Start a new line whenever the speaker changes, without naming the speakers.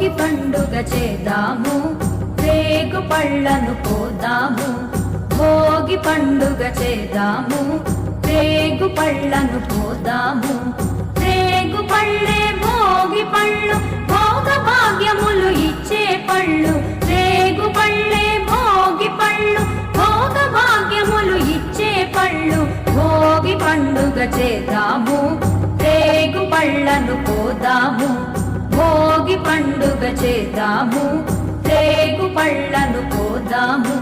భోగి పండుగ చేద్దాము, రేగు పళ్ళను పోదాము. భోగి పండుగ చేద్దాము, రేగు పళ్ళను పోదాము. రేగు పళ్ళే భోగి పళ్ళు, భోగ భాగ్యములు ఇచ్చే పళ్ళు. రేగు పళ్ళే భోగి పళ్ళు, భోగ భాగ్యములు ఇచ్చే పళ్ళు. భోగి పండుగ చేద్దాము, రేగు పళ్ళను పోదాము. భోగి పండుగ చేద్దాము, రేగు పళ్ళను పోదాము.